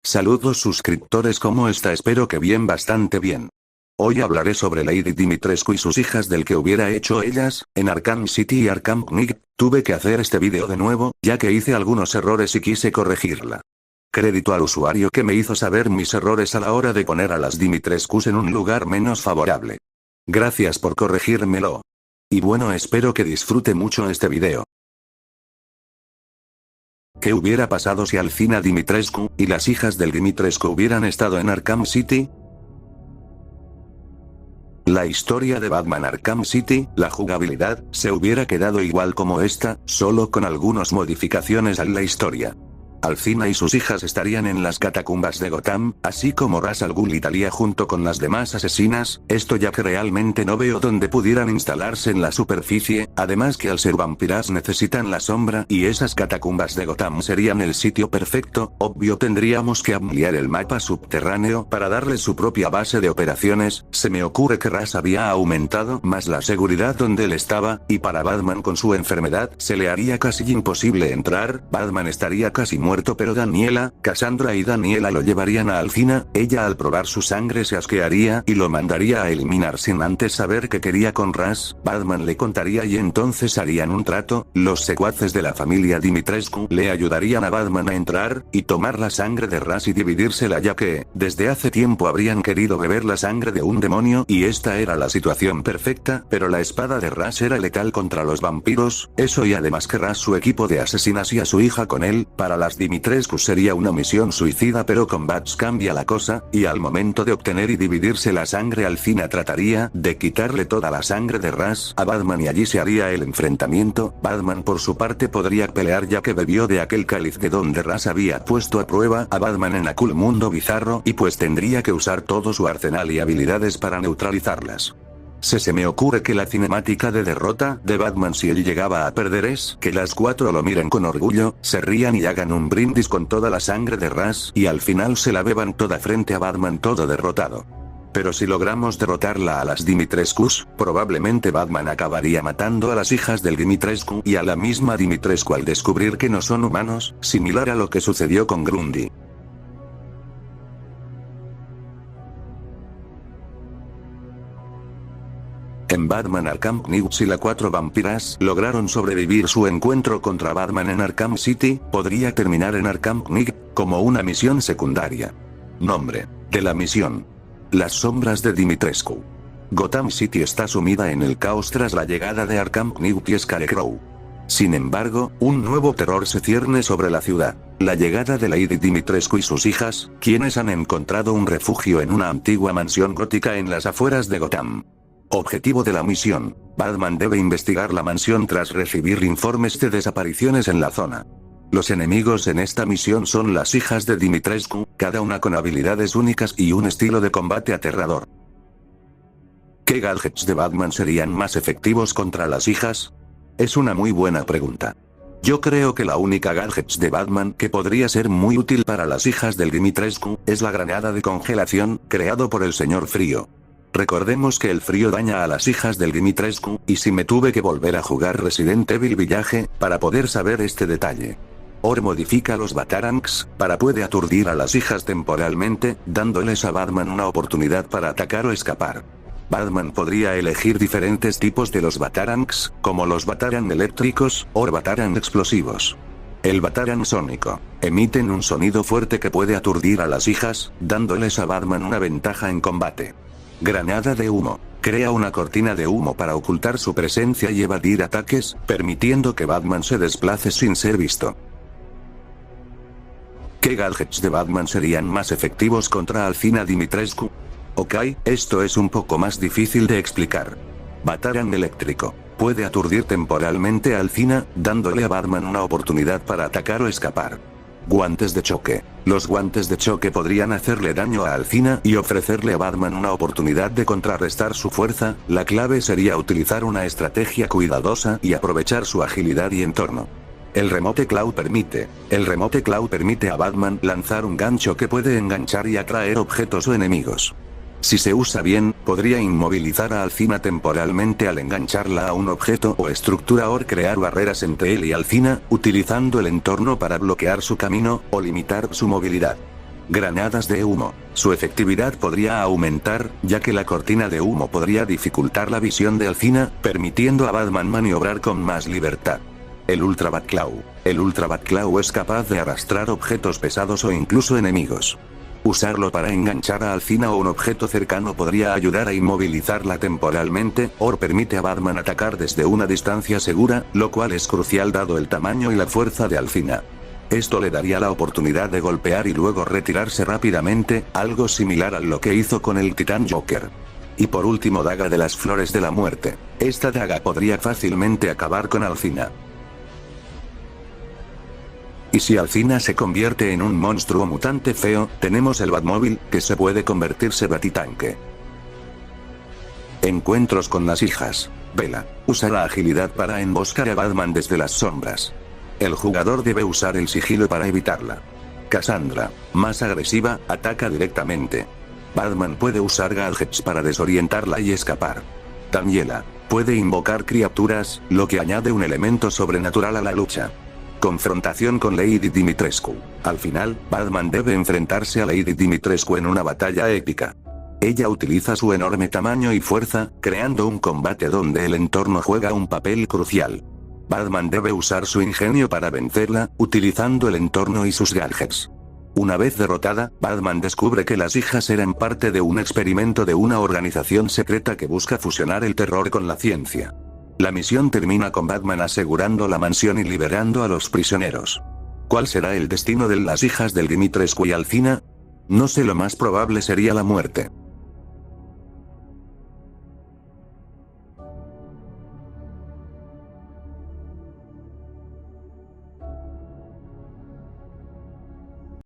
Saludos suscriptores, ¿cómo está? Espero que bien, bastante bien. Hoy hablaré sobre Lady Dimitrescu y sus hijas del que hubiera hecho ellas, en Arkham City y Arkham Knight. Tuve que hacer este video de nuevo, ya que hice algunos errores y quise corregirla. Crédito al usuario que me hizo saber mis errores a la hora de poner a las Dimitrescus en un lugar menos favorable. Gracias por corregírmelo. Y bueno, espero que disfrute mucho este video. ¿Qué hubiera pasado si Alcina Dimitrescu y las hijas del Dimitrescu hubieran estado en Arkham City? La historia de Batman Arkham City, la jugabilidad, se hubiera quedado igual como esta, solo con algunas modificaciones a la historia. Alcina y sus hijas estarían en las catacumbas de Gotham, así como Ra's al Ghul y Talia junto con las demás asesinas, esto ya que realmente no veo dónde pudieran instalarse en la superficie, además que al ser vampiras necesitan la sombra y esas catacumbas de Gotham serían el sitio perfecto. Obvio tendríamos que ampliar el mapa subterráneo para darle su propia base de operaciones. Se me ocurre que Ra's había aumentado más la seguridad donde él estaba, y para Batman con su enfermedad se le haría casi imposible entrar. Batman estaría casi muerto, pero Daniela, Cassandra y Daniela lo llevarían a Alcina. Ella al probar su sangre se asquearía y lo mandaría a eliminar sin antes saber qué quería con Ra's. Batman le contaría y entonces harían un trato. Los secuaces de la familia Dimitrescu le ayudarían a Batman a entrar y tomar la sangre de Ra's y dividírsela, ya que desde hace tiempo habrían querido beber la sangre de un demonio y esta era la situación perfecta, pero la espada de Ra's era letal contra los vampiros. Eso, y además que Ra's su equipo de asesinas y a su hija con él. Para las Dimitrescu sería una misión suicida, pero con Bats cambia la cosa, y al momento de obtener y dividirse la sangre, Alcina trataría de quitarle toda la sangre de Ra's a Batman y allí se haría el enfrentamiento. Batman por su parte podría pelear, ya que bebió de aquel cáliz de donde Ra's había puesto a prueba a Batman en aquel mundo bizarro, y pues tendría que usar todo su arsenal y habilidades para neutralizarlas. Se me ocurre que la cinemática de derrota de Batman si él llegaba a perder es que las cuatro lo miren con orgullo, se rían y hagan un brindis con toda la sangre de Ra's y al final se la beban toda frente a Batman todo derrotado. Pero si logramos derrotarla a las Dimitrescus, probablemente Batman acabaría matando a las hijas del Dimitrescu y a la misma Dimitrescu al descubrir que no son humanos, similar a lo que sucedió con Grundy. En Batman Arkham Knight, si las cuatro vampiras lograron sobrevivir su encuentro contra Batman en Arkham City, podría terminar en Arkham Knight como una misión secundaria. Nombre de la misión: Las sombras de Dimitrescu. Gotham City está sumida en el caos tras la llegada de Arkham Knight y Scarecrow. Sin embargo, un nuevo terror se cierne sobre la ciudad: la llegada de Lady Dimitrescu y sus hijas, quienes han encontrado un refugio en una antigua mansión gótica en las afueras de Gotham. Objetivo de la misión: Batman debe investigar la mansión tras recibir informes de desapariciones en la zona. Los enemigos en esta misión son las hijas de Dimitrescu, cada una con habilidades únicas y un estilo de combate aterrador. ¿Qué gadgets de Batman serían más efectivos contra las hijas? Es una muy buena pregunta. Yo creo que la única gadgets de Batman que podría ser muy útil para las hijas del Dimitrescu es la granada de congelación, creado por el Señor Frío. Recordemos que el frío daña a las hijas del Dimitrescu, y si me tuve que volver a jugar Resident Evil Village para poder saber este detalle. Or modifica los Batarangs para puede aturdir a las hijas temporalmente, dándoles a Batman una oportunidad para atacar o escapar. Batman podría elegir diferentes tipos de los Batarangs, como los Batarang eléctricos, o Batarang explosivos. El Batarang sónico emiten un sonido fuerte que puede aturdir a las hijas, dándoles a Batman una ventaja en combate. Granada de humo. Crea una cortina de humo para ocultar su presencia y evadir ataques, permitiendo que Batman se desplace sin ser visto. ¿Qué gadgets de Batman serían más efectivos contra Alcina Dimitrescu? Ok, esto es un poco más difícil de explicar. Batarang eléctrico. Puede aturdir temporalmente a Alcina, dándole a Batman una oportunidad para atacar o escapar. Guantes de choque. Los guantes de choque podrían hacerle daño a Alcina y ofrecerle a Batman una oportunidad de contrarrestar su fuerza. La clave sería utilizar una estrategia cuidadosa y aprovechar su agilidad y entorno. El Remote Claw permite a Batman lanzar un gancho que puede enganchar y atraer objetos o enemigos. Si se usa bien, podría inmovilizar a Alcina temporalmente al engancharla a un objeto o estructura o crear barreras entre él y Alcina, utilizando el entorno para bloquear su camino o limitar su movilidad. Granadas de humo. Su efectividad podría aumentar, ya que la cortina de humo podría dificultar la visión de Alcina, permitiendo a Batman maniobrar con más libertad. El Ultra Batclaw. El Ultra Batclaw es capaz de arrastrar objetos pesados o incluso enemigos. Usarlo para enganchar a Alcina o un objeto cercano podría ayudar a inmovilizarla temporalmente, o permite a Batman atacar desde una distancia segura, lo cual es crucial dado el tamaño y la fuerza de Alcina. Esto le daría la oportunidad de golpear y luego retirarse rápidamente, algo similar a lo que hizo con el Titán Joker. Y por último, Daga de las Flores de la Muerte. Esta daga podría fácilmente acabar con Alcina. Y si Alcina se convierte en un monstruo mutante feo, tenemos el Batmóvil, que se puede convertirse Batitanque. Encuentros con las hijas. Bella. Usa la agilidad para emboscar a Batman desde las sombras. El jugador debe usar el sigilo para evitarla. Cassandra. Más agresiva, ataca directamente. Batman puede usar gadgets para desorientarla y escapar. Daniela. Puede invocar criaturas, lo que añade un elemento sobrenatural a la lucha. Confrontación con Lady Dimitrescu. Al final, Batman debe enfrentarse a Lady Dimitrescu en una batalla épica. Ella utiliza su enorme tamaño y fuerza, creando un combate donde el entorno juega un papel crucial. Batman debe usar su ingenio para vencerla, utilizando el entorno y sus gadgets. Una vez derrotada, Batman descubre que las hijas eran parte de un experimento de una organización secreta que busca fusionar el terror con la ciencia. La misión termina con Batman asegurando la mansión y liberando a los prisioneros. ¿Cuál será el destino de las hijas del Dimitrescu y Alcina? No sé, lo más probable sería la muerte.